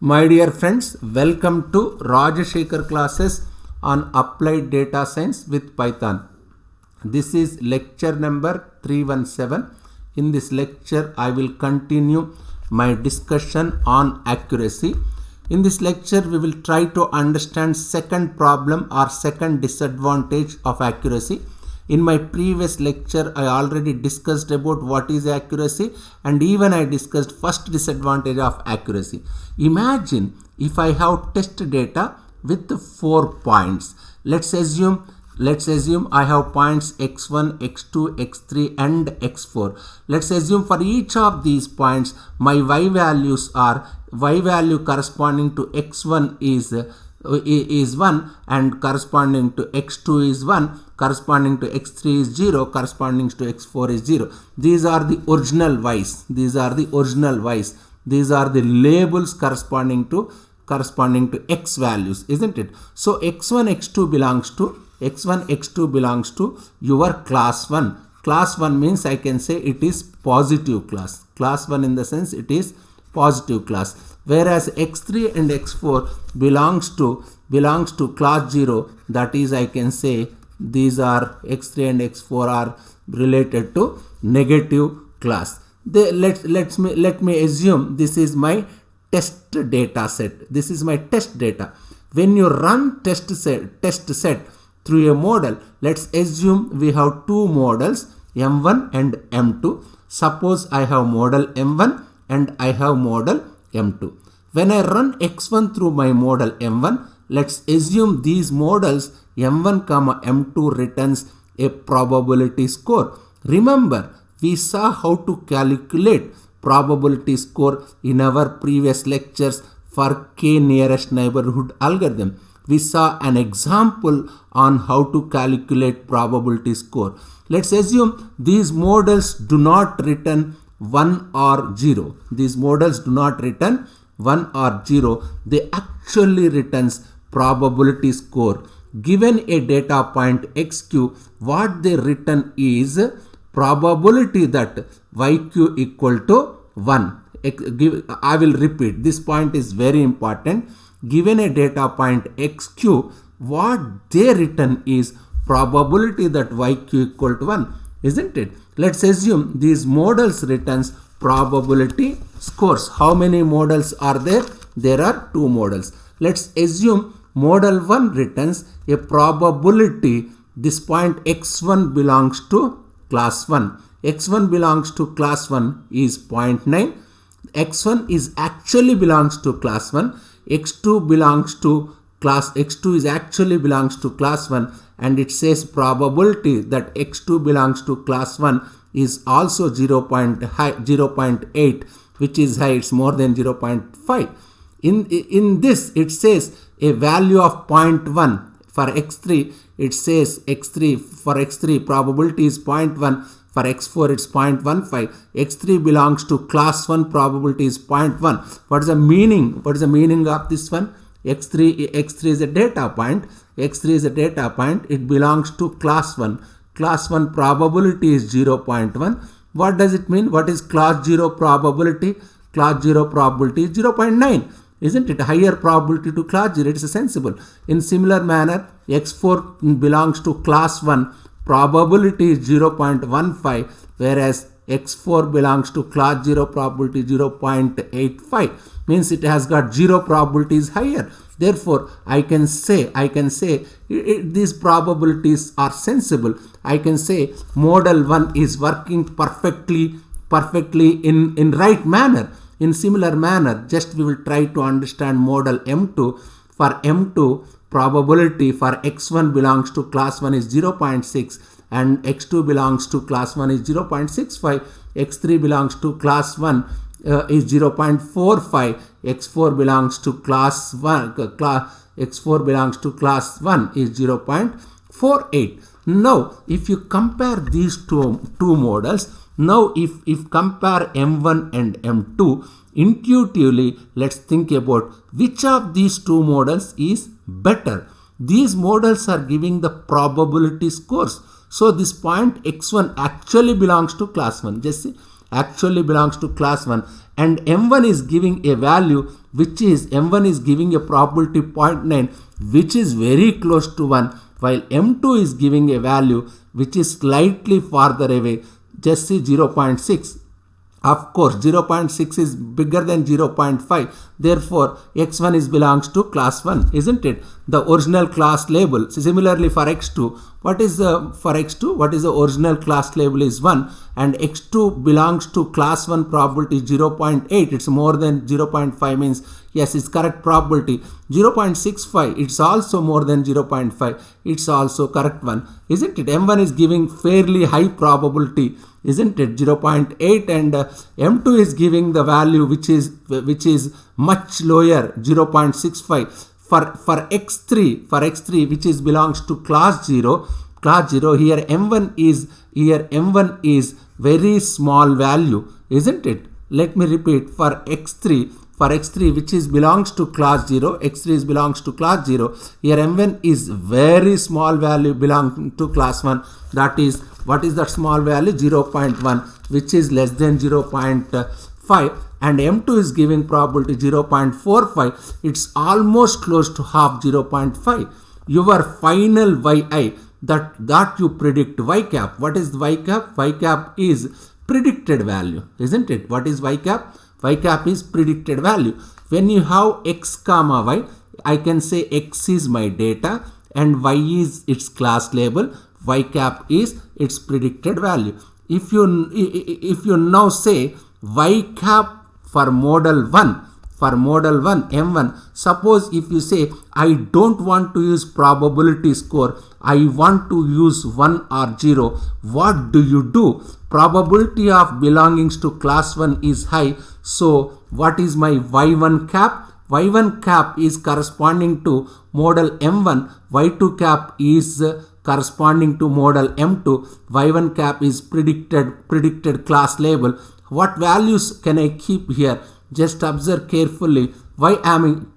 My dear friends, welcome to Rajashekhar classes on Applied Data Science with Python. This is lecture number 317. In this lecture, I will continue my discussion on accuracy. In this lecture, we will try to understand second problem or second disadvantage of accuracy. In my previous lecture, I already discussed about what is accuracy, and even I discussed first disadvantage of accuracy. Imagine if I have test data with 4 points. Let's assume I have points x1, x2, x3 and x4. Let's assume for each of these points my y values are y value corresponding to x1 is 1 and corresponding to x2 is 1, corresponding to x3 is 0, corresponding to x4 is 0. These are the original y's. These are the labels corresponding to x values, isn't it? So x1 x2 belongs to your class 1. Class 1 means I can say it is positive class. Class 1 in the sense it is positive class. Whereas x3 and x4 belongs to class 0, that is I can say these are x3 and x4 are related to negative class. Let me assume this is my test data set. This is my test data. When you run test set through a model, let's assume we have two models, M1 and M2. Suppose I have model M1 and I have model M2. When I run x1 through my model M1, let's assume these models M1, M2 returns a probability score. Remember, we saw how to calculate probability score in our previous lectures for k nearest neighborhood algorithm. We saw an example on how to calculate probability score. Let's assume these models do not return 1 or 0. These models do not return 1 or 0. They actually returns probability score. Given a data point xq, what they return is probability that yq equal to 1. I will repeat, this point is very important. Given a data point xq, what they return is probability that yq equal to 1, isn't it? Let's assume these models returns probability scores. How many models are there? There are two models. Let's assume model 1 returns a probability. This point x1 belongs to class 1. x1 belongs to class 1 is 0.9. x1 is actually belongs to class 1. x2 belongs to class x2 is actually belongs to class 1, and it says probability that x2 belongs to class 1 is also 0.8, which is high. It's more than 0.5. In this it says a value of 0.1 for x3. It says for x3 probability is 0.1. For x4 it's 0.15. x3 belongs to class 1, probability is 0.1. What is the meaning of this one? x3 is a data point. It belongs to class 1. Class 1 probability is 0.1. What does it mean? What is class 0 probability? Class 0 probability is 0.9. Isn't it? Higher probability to class 0. It's sensible. In similar manner, x4 belongs to class 1. Probability is 0.15, whereas x4 belongs to class 0, probability 0.85. Means it has got 0 probability is higher. Therefore, I can say these probabilities are sensible. I can say model 1 is working perfectly in right manner. In similar manner, just we will try to understand model M2. For M2, probability for x1 belongs to class 1 is 0.6 and x2 belongs to class 1 is 0.65. x3 belongs to class 1 is 0.45. x4 belongs to class 1 is 0.48. Now if you compare these two models, now if compare M1 and M2, intuitively let's think about which of these two models is better. These models are giving the probability scores. So this point x1 actually belongs to class 1. Just see, actually belongs to class 1, and M1 is giving a value which is M1 is giving a probability 0.9 which is very close to 1, while M2 is giving a value which is slightly farther away, just see 0.6. Of course, 0.6 is bigger than 0.5. Therefore, x1 is belongs to class 1, isn't it? The original class label. Similarly, for x2, what is for x2? What is the original class label is 1, and x2 belongs to class 1 probability 0.8. It's more than 0.5 means yes, it's correct probability. 0.65, it's also more than 0.5. It's also correct one, isn't it? M1 is giving fairly high probability, isn't it? 0.8, and M2 is giving the value which is much lower, 0.65. For x3 which is belongs to class 0, here M1 is very small value, isn't it? Let me repeat, for x3 which is belongs to class 0, x3 is belongs to class 0, here M1 is very small value belonging to class 1. That is, what is that small value? 0.1, which is less than 0.5, and M2 is giving probability 0.45. It's almost close to half, 0.5. Your final yi that you predict y cap. What is y cap? Y cap is predicted value, isn't it? What is y cap? Y cap is predicted value. When you have x comma y, I can say x is my data and y is its class label. Y cap is its predicted value. If you now say y cap for model 1, M1, suppose if you say I don't want to use probability score, I want to use 1 or 0, what do? Probability of belongings to class 1 is high, so what is my y1 cap? Y1 cap is corresponding to model M1, y2 cap is corresponding to model M2, y1 cap is predicted class label. What values can I keep here? Just observe carefully. Why am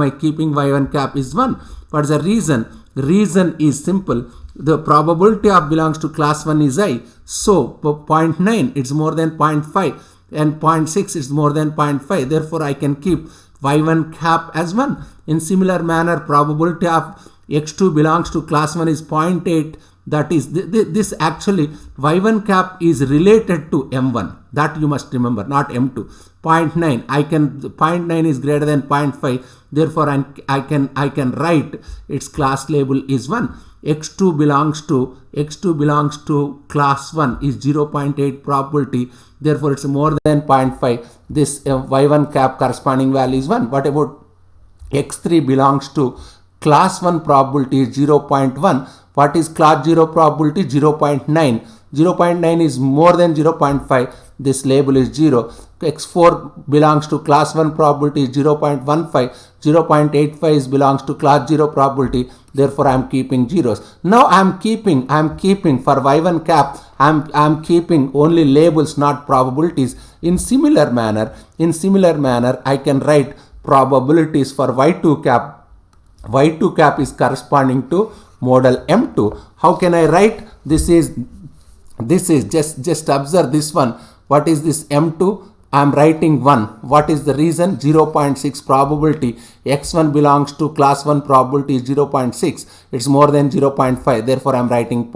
I keeping y1 cap is 1? What is the reason? Reason is simple. The probability of belongs to class 1 is high. So 0.9 it's more than 0.5 and 0.6 is more than 0.5. Therefore, I can keep y1 cap as 1. In similar manner, probability of x2 belongs to class 1 is 0.8. That is, this actually y1 cap is related to M1. That you must remember, not M2. 0.9, 0.9 is greater than 0.5. Therefore, I can write its class label is 1. x2 belongs to class 1 is 0.8 probability. Therefore, it's more than 0.5. This y1 cap corresponding value is 1. What about x3 belongs to class 1 probability is 0.1. What is class 0 probability? 0.9. 0.9 is more than 0.5. This label is 0. x4 belongs to class 1 probability is 0.15. 0.85 is belongs to class 0 probability. Therefore, I am keeping zeros. Now I am keeping for y1 cap. I am keeping only labels, not probabilities. In similar manner, I can write probabilities for y2 cap. Y2 cap is corresponding to model M2. How can I write? This is just observe this one. What is this M2? I am writing 1. What is the reason? 0.6 probability. X1 belongs to class 1 probability is 0.6. It's more than 0.5. Therefore, I am writing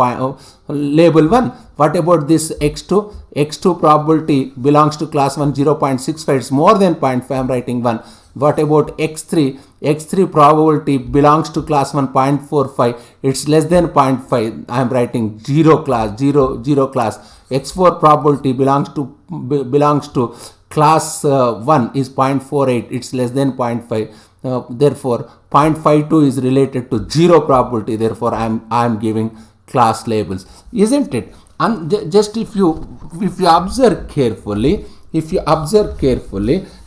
label 1. What about this X2? X2 probability belongs to class 1 0.65. It's more than 0.5. I am writing 1. What about x3? x3 probability belongs to class 1 0.45. It's less than 0.5. I am writing 0 class. x4 probability belongs to class 1 is 0.48. It's less than 0.5. Therefore, 0.52 is related to 0 probability. Therefore, I am giving class labels, isn't it? And just if you observe carefully,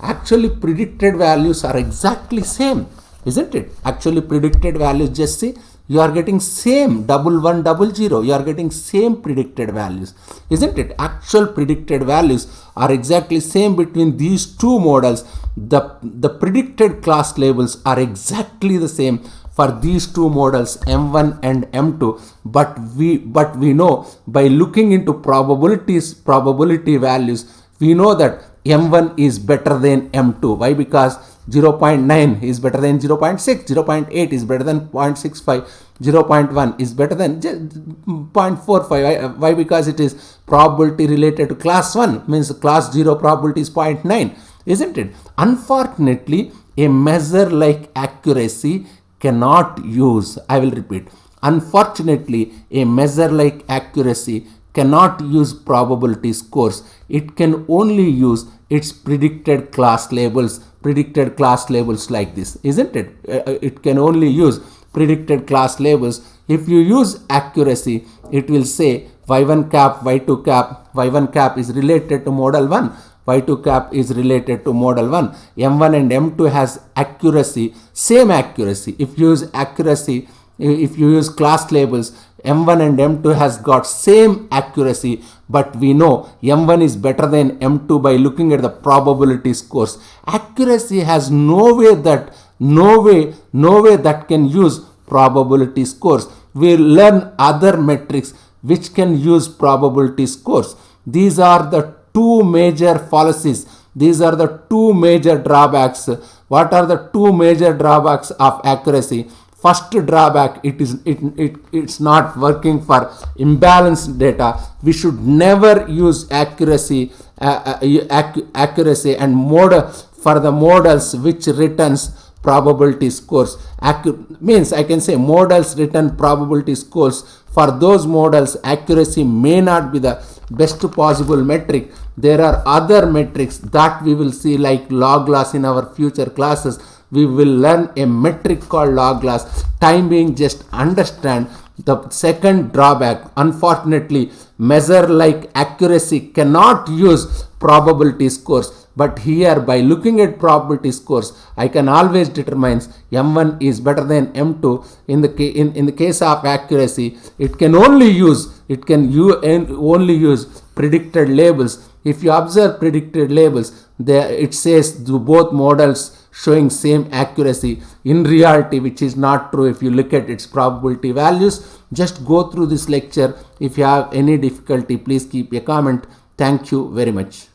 actually predicted values are exactly same, isn't it? Actually predicted values, just see, you are getting same 1100. You are getting same predicted values, isn't it? Actual predicted values are exactly same between these two models. The predicted class labels are exactly the same for these two models M1 and M2, but we know by looking into probability values, we know that M1 is better than M2. Why? Because 0.9 is better than 0.6, 0.8 is better than 0.65, 0.1 is better than 0.45. Why? Because it is probability related to class 1, means class 0 probability is 0.9, isn't it? Unfortunately, a measure like accuracy cannot use, I will repeat, unfortunately, a measure like accuracy cannot use probability scores. It can only use its predicted class labels like this, isn't it? It can only use predicted class labels. If you use accuracy, it will say y1 cap, y2 cap, y1 cap is related to model 1, y2 cap is related to model 1. M1 and M2 has accuracy, same accuracy. If you use accuracy, if you use class labels, M1 and M2 has got same accuracy, but we know M1 is better than M2 by looking at the probability scores. Accuracy has no way that can use probability scores. We learn other metrics which can use probability scores. These are the two major fallacies. These are the two major drawbacks. What are the two major drawbacks of accuracy? First drawback, it's not working for imbalanced data. We should never use accuracy and model for the models which returns probability scores. Means I can say models return probability scores. For those models, accuracy may not be the best possible metric. There are other metrics that we will see, like log loss in our future classes. We will learn a metric called log loss. Time being, just understand the second drawback. Unfortunately, measure like accuracy cannot use probability scores. But here, by looking at probability scores, I can always determine M1 is better than M2. In the case of accuracy, it can only use predicted labels. If you observe predicted labels, there it says both models showing same accuracy. In reality, which is not true if you look at its probability values. Just go through this lecture. If you have any difficulty, please keep a comment. Thank you very much.